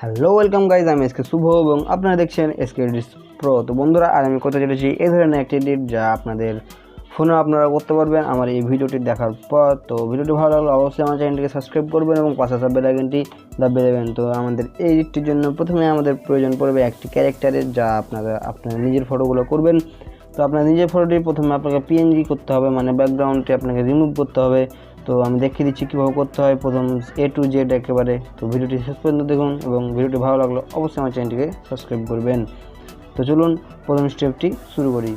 Hello welcome guys, আমি SK শুভ এবং আপনারা দেখছেন এসকে এডিটস প্রো। তো বন্ধুরা, আর আমি করতে চলেছি এই ধরনের একটি এডিট যা আপনাদের ফোনে আপনারা করতে পারবেন আমার এই ভিডিওটি দেখার পর। তো ভিডিওটি ভালো লাগলে অবশ্যই আমার চ্যানেলটিকে সাবস্ক্রাইব করবেন এবং পাশে থাকা বেল আইকনটি দাবিয়ে দেবেন। তো আমাদের এই এডিটটির জন্য প্রথমে আমাদের প্রয়োজন পড়বে একটি ক্যারেক্টারের, যা আপনার নিজের ফটোগুলো করবেন। তো আপনার নিজের ফটোটি প্রথমে আপনাকে পিএনজি করতে হবে, মানে ব্যাকগ্রাউন্ডটি আপনাকে রিমুভ করতে হবে। তো আমি দেখিয়ে দিচ্ছি কীভাবে করতে হয় প্রথম A to Z একেবারে। তো ভিডিওটি শেষ পর্যন্ত দেখুন এবং ভিডিওটি ভালো লাগলো অবশ্যই আমার চ্যানেলটিকে সাবস্ক্রাইব করবেন। তো চলুন প্রথম স্টেপটি শুরু করি।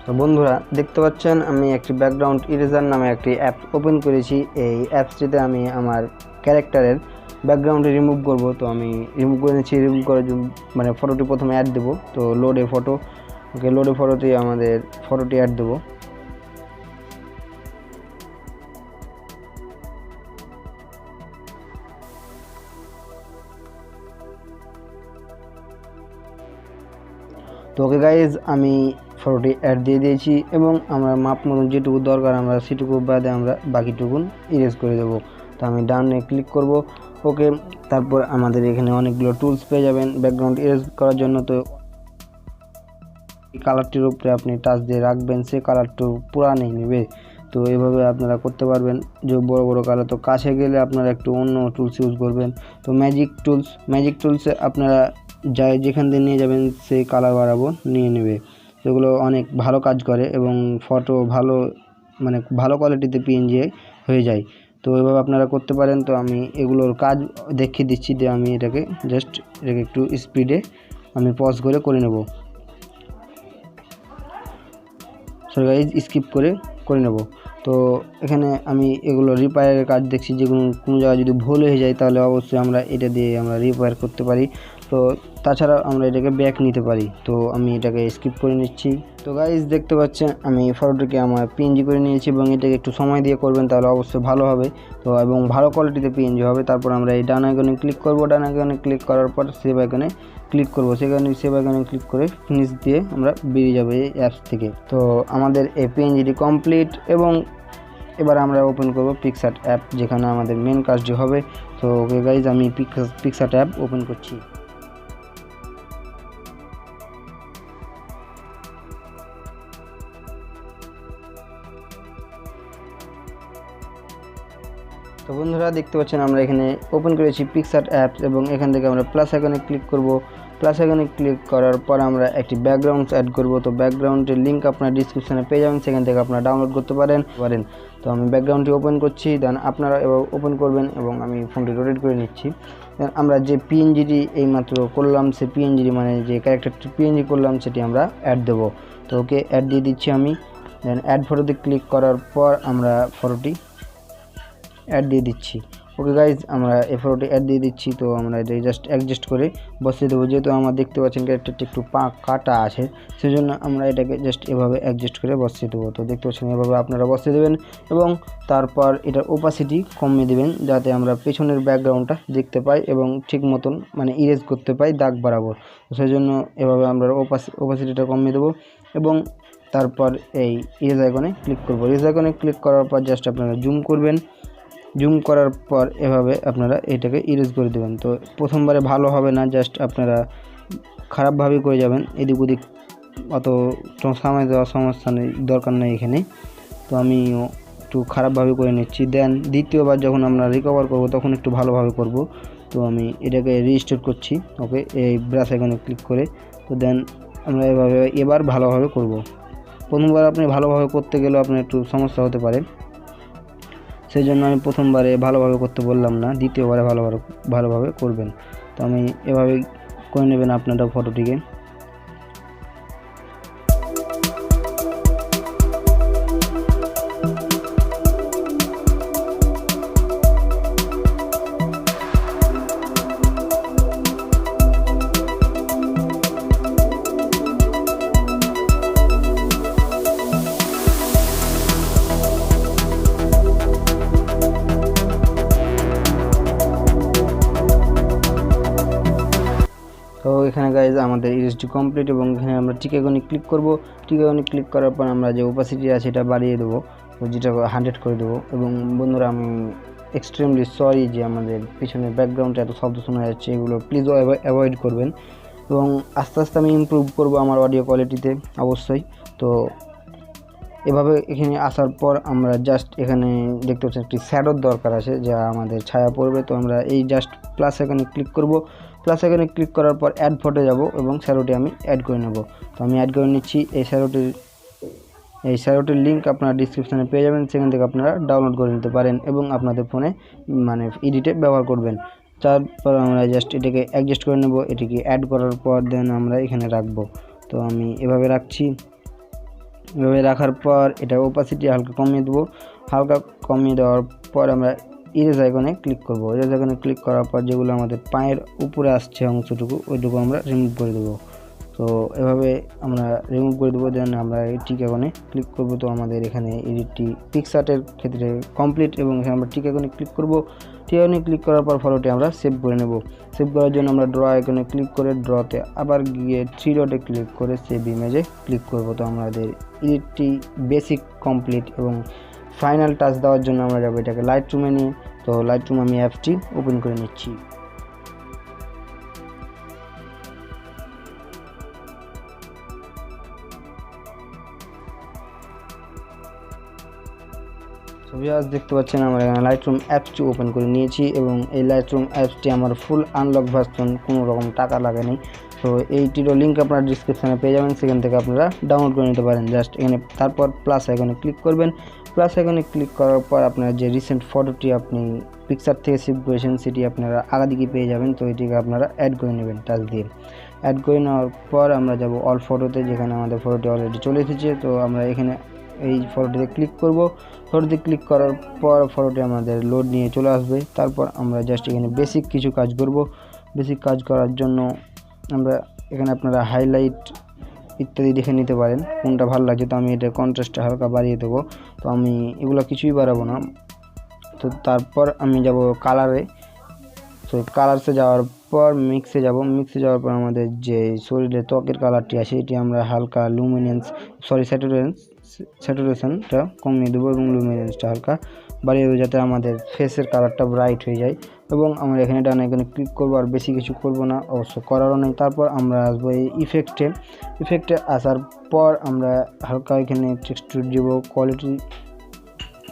তো বন্ধুরা, দেখতে পাচ্ছেন আমি একটি ব্যাকগ্রাউন্ড ইরেজার নামে একটি অ্যাপ ওপেন করেছি। এই অ্যাপসটিতে আমি আমার ক্যারেক্টারের ব্যাকগ্রাউন্ডে রিমুভ করব। তো আমি রিমুভ করে নিচ্ছি। রিমুভ করার জন্য মানে ফটোটি প্রথমে অ্যাড দেবো। তো লোডে ফটো, ওকে, লোডে ফটোটি আমাদের ফটোটি অ্যাড দেবো। তো ওকে গাইজ, আমি ফটোটি অ্যাড দিয়ে দিয়েছি এবং আমরা মাপ মতন যেটুকু দরকার আমরা সেটুকু বাদে আমরা বাকিটুকুন ইরেজ করে দেবো। তো আমি ডানে ক্লিক করব। ওকে, তারপর আমাদের এখানে অনেকগুলো টুলস পেয়ে যাবেন ব্যাকগ্রাউন্ড ইরেজ করার জন্য। তো কালারটির উপরে আপনি টাচ দিয়ে রাখবেন, সে কালারটা পুরা নেবে। তো এইভাবে আপনারা করতে পারবেন যে বড় বড় কালার। তো কাছে গেলে আপনারা একটু অন্য টুলস ইউজ করবেন। তো ম্যাজিক টুলসে আপনারা যেখান দিয়ে নিয়ে যাবেন সেই কালার বাড়াবো নিয়ে নেবে। সেগুলো অনেক ভালো কাজ করে এবং ফটো ভালো কোয়ালিটিতে পিএনজি হয়ে যায়। তো এভাবে আপনারা করতে পারেন। তো আমি এগুলোর কাজ দেখিয়ে দিচ্ছি যে আমি এটাকে একটু স্পিডে আমি পজ করে নেব। সরি গাইজ, স্কিপ করে নেব। তো এখানে আমি এগুলো রিপেয়ারের কাজ দেখছি, যে কোনো জায়গায় যদি ভুল হয়ে যায় তাহলে অবশ্যই আমরা এটা দিয়ে আমরা রিপেয়ার করতে পারি। তো তাছাড়াও আমরা এটাকে ব্যাক নিতে পারি। তো আমি এটাকে স্কিপ করে নিচ্ছি। তো গাইজ, দেখতে পাচ্ছেন আমি ফটোটিকে আমার পিএনজি করে নিয়েছি এবং এটাকে একটু সময় দিয়ে করবেন তাহলে অবশ্যই ভালো হবে। তো এবং ভালো কোয়ালিটিতে পিএনজি হবে। তারপর আমরা এই ডান আইকনে ক্লিক করব। ডান আইকনে ক্লিক করার পর সেভ আইকনে ক্লিক করব। সেখানে সেভ আইকনে ক্লিক করে ফিনিশ দিয়ে আমরা বেরিয়ে যাবো এই অ্যাপস থেকে। তো আমাদের এই পিএনজিটি কমপ্লিট এবং এবার আমরা ওপেন করব পিক্সআর্ট অ্যাপ, যেখানে আমাদের মেন কাজটি হবে। তো ওকে গাইজ, আমি পিক্সআর্ট অ্যাপ ওপেন করছি। তো বন্ধুরা, দেখতে পাচ্ছেন আমরা এখানে ওপেন করেছি পিক্সআর্ট অ্যাপ এবং এখান থেকে আমরা প্লাস আইকনে ক্লিক করব। প্লাস আইকনে ক্লিক করার পর আমরা একটি ব্যাকগ্রাউন্ড অ্যাড করব। তো ব্যাকগ্রাউন্ডের লিঙ্ক আপনার ডিসক্রিপশনে পেয়ে যাবেন, সেখান থেকে আপনারা ডাউনলোড করতে পারেন। তো আমি ব্যাকগ্রাউন্ডটি ওপেন করছি, দেন আপনারা এবার ওপেন করবেন এবং আমি ফোনটি রোটেট করে নিচ্ছি। দেন আমরা যে পিএনজিটি এইমাত্র করলাম, সে পিএনজিটি মানে যে ক্যারেক্টারটি পিএনজি করলাম সেটি আমরা অ্যাড দেবো। তো ওকে, অ্যাড দিয়ে দিচ্ছি আমি। দেন অ্যাড ফটোতে ক্লিক করার পর আমরা ফটোটি অ্যাড দিয়ে দিচ্ছি। ওকে গাইজ, আমরা এই ফটোটি অ্যাড দিয়ে দিচ্ছি। তো আমরা এটা জাস্ট অ্যাডজাস্ট করে বসিয়ে দেবো। যেহেতু আমরা দেখতে পাচ্ছেন ক্যারেক্টারটি একটু কাটা আছে, সেজন্য আমরা এটাকে জাস্ট এভাবে অ্যাডজাস্ট করে বসিয়ে দেবো। তো দেখতে পাচ্ছেন এভাবে আপনারা বসিয়ে দেবেন এবং তারপর এটার ওপাসিটি কমিয়ে দেবেন, যাতে আমরা পেছনের ব্যাকগ্রাউন্ডটা দেখতে পাই এবং ঠিক মতন ইরেজ করতে পাই দাগ বরাবর। তো সেই জন্য এভাবে আমরা ওপাসিটিটা কমিয়ে দেবো এবং তারপর এই ইরেজ আইকনে ক্লিক করবো। ইরেজ আইকনে ক্লিক করার পর জাস্ট আপনারা জুম করবেন। জুম করার পর এভাবে আপনারা এটাকে ইরেজ করে দেবেন। তো প্রথমবারে ভালো হবে না, জাস্ট আপনারা খারাপভাবে করে যাবেন, এদিক ওদিক অত সময় দেওয়ার সমস্যা নেই, দরকার নেই এখানে। তো আমি একটু খারাপভাবে করে নিচ্ছি। দেন দ্বিতীয়বার যখন আমরা রিকভার করব তখন একটু ভালোভাবে করব। তো আমি এটাকে রিস্টোর করছি। ওকে, এই ব্রাশ আইকনে ক্লিক করে। তো দেন আমরা এবার ভালোভাবে করব। প্রথমবার আপনি ভালোভাবে করতে গেলেও আপনার একটু সমস্যা হতে পারে, সেই জন্য আমি প্রথমবারে ভালোভাবে করতে বললাম না, দ্বিতীয়বারে ভালোভাবে করবেন। তো আমি এভাবে করে নেবেন আপনারা ফটোটিকে। এখানে গাইজ আমাদের ইরেজটি কমপ্লিট এবং এখানে আমরা টিক আইকনে ক্লিক করব। টিক আইকনে ক্লিক করার পর আমরা যে ওপাসিটি আছে এটা বাড়িয়ে দেবো, যেটা 100 করে দেবো। এবং বন্ধুরা আমি এক্সট্রিমলি সরি যে আমাদের পিছনের ব্যাকগ্রাউন্ডে এত শব্দ শোনা যাচ্ছে, এগুলো প্লিজ অ্যাভয়েড করবেন। এবং আস্তে আস্তে আমি ইমপ্রুভ করব আমার অডিও কোয়ালিটিতে অবশ্যই। তো এভাবে এখানে আসার পর আমরা জাস্ট এখানে দেখতে পাচ্ছি একটি শ্যাডোর দরকার আছে যা আমাদের ছায়া পড়বে। তো আমরা এই জাস্ট প্লাস আইকনে ক্লিক করব। প্লাস আইকনে ক্লিক করার পর অ্যাড ফটো যাব এবং শ্যাডোটি আমি অ্যাড করে নেব। তো আমি অ্যাড করে নিচ্ছি। এই শ্যাডোটির লিঙ্ক আপনারা ডিসক্রিপশানে পেয়ে যাবেন, সেখান থেকে আপনারা ডাউনলোড করে নিতে পারেন এবং আপনাদের ফোনে মানে এডিটে ব্যবহার করবেন। তারপর আমরা জাস্ট এটাকে অ্যাডজাস্ট করে নেব। এটিকে অ্যাড করার পর দেন আমরা এখানে রাখবো। তো আমি এভাবে রাখছি। এভাবে রাখার পর এটা ওপাসিটি হালকা কমিয়ে দেবো। হালকা কমিয়ে দেওয়ার পর আমরা ইরেজ আইকনে ক্লিক করব। ইরেজ আইকনে ক্লিক করার পর যেগুলো আমাদের পায়ের উপরে আসছে অংশটুকু ওইটুকু আমরা রিমুভ করে দেবো। তো এভাবে আমরা রিমুভ করে দেবো। দেন আমরা এই টিক আইকনে ক্লিক করব। তো আমাদের এখানে এডিটটি পিক্সআর্টের ক্ষেত্রে কমপ্লিট এবং এখানে আমরা টিক আইকনে ক্লিক করব। টিক আইকনে ক্লিক করার পর ফটোটি আমরা সেভ করে নেব। সেভ করার জন্য আমরা ড্র আইকনে ক্লিক করে ড্রতে আবার গিয়ে 3 ডটে ক্লিক করে সেভ ইমেজে ক্লিক করব। তো আমাদের এডিটটি বেসিক কমপ্লিট এবং ফাইনাল টাচ দেওয়ার জন্য আমরা যাবো এটাকে লাইটরুমে নিয়ে। তো লাইটরুম আমি অ্যাপটি ওপেন করে নিচ্ছি। ভিউয়ার্স দেখতে পাচ্ছেন আমরা এখানে লাইটরুম অ্যাপসটি ওপেন করে নিয়েছি এবং এই লাইটরুম অ্যাপসটি আমার ফুল আনলক ভার্সন, কোনো রকম টাকা লাগেনি। তো এইটিরও লিঙ্ক আপনারা ডিসক্রিপশানে পেয়ে যাবেন, সেখান থেকে আপনারা ডাউনলোড করে নিতে পারেন। জাস্ট এখানে তারপর প্লাস আইকনে ক্লিক করবেন। প্লাস আইকনে ক্লিক করার পর আপনার যে রিসেন্ট ফটোটি আপনি পিকচার থেকে সেভ করেছেন সেটি আপনারা আগে দিকে পেয়ে যাবেন। তো এটিকে আপনারা অ্যাড করে নেবেন টাচ দিয়ে। অ্যাড করে নেওয়ার পর আমরা যাব অল ফটোতে, যেখানে আমাদের ফটোটি অলরেডি চলে এসেছে। তো আমরা এখানে এই ফটোটিতে ক্লিক করব। ফটোতে ক্লিক করার পর ফটোটি আমাদের লোড নিয়ে চলে আসবে। তারপর আমরা জাস্ট এখানে বেসিক কিছু কাজ করব। বেসিক কাজ করার জন্য আমরা এখানে আপনারা হাইলাইট ইত্যাদি দেখে নিতে পারেন কোনটা ভালো লাগছে। তো আমি এটা কন্ট্রাস্টটা হালকা বাড়িয়ে দেবো। তো আমি এগুলো কিছুই বাড়াবো না। তো তারপর আমি যাব কালারে। তো কালারসে যাওয়ার পর মিক্সে যাব। মিক্সে যাওয়ার পর আমাদের যে শরীরের ত্বকের কালারটি আছে এটি আমরা হালকা স্যাচুরেশনটা কমিয়ে দেবো এবং লুমিনেন্সটা হালকা বাড়িয়ে দেবো, যাতে আমাদের ফেসের কালারটা ব্রাইট হয়ে যায়। এবং আমরা এখানে ডান আইকনে ক্লিক করবো, আর বেশি কিছু করব না, অবশ্য করারও নেই। তারপর আমরা আসবো এই ইফেক্টে আসার পর আমরা হালকা এখানে টেক্সচার দেবো,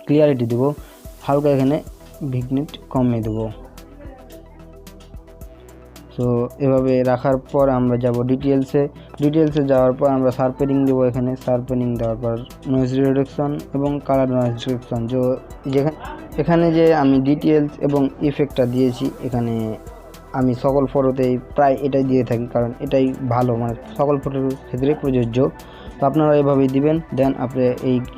ক্লিয়ারিটি দেবো, হালকা এখানে ভিগনেট কমিয়ে দেবো। তো এভাবে রাখার পর আমরা যাব ডিটেলসে যাওয়ার পর আমরা শার্পেনিং দেবো। এখানে শার্পেনিং দেওয়ার পর নয়েজ রিডাকশন এবং কালার নয়েজ রিডাকশন, এখানে যে আমি ডিটেলস এবং ইফেক্টটা দিয়েছি, এখানে আমি সকল ফটোতেই প্রায় এটাই দিয়ে থাকি, কারণ এটাই ভালো, মানে সকল ফটোর ক্ষেত্রে প্রযোজ্য। তো আপনারা এভাবেই দিবেন। দেন আপনি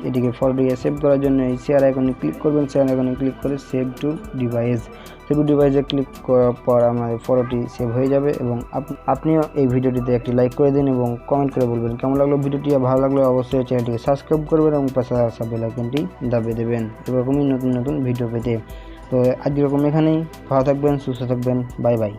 এটিকে ফটোটিকে সেভ করার জন্য এই শেয়ার আইকনে ক্লিক করবেন। শেয়ার আইকনে ক্লিক করে সেভ টু ডিভাইসে ক্লিক করার পর আমাদের ফটোটি সেভ হয়ে যাবে। এবং আপনিও এই ভিডিওটিতে একটি লাইক করে দিন এবং কমেন্ট করে বলবেন কেমন লাগলো ভিডিওটি। ভালো লাগলে অবশ্যই চ্যানেলটিকে সাবস্ক্রাইব করবেন এবং পাশে আসা বেল আইকনটি দাবিয়ে দেবেন এরকমই নতুন ভিডিও পেতে। তো আজ এরকম এখানেই। ভালো থাকবেন, সুস্থ থাকবেন, বাই বাই।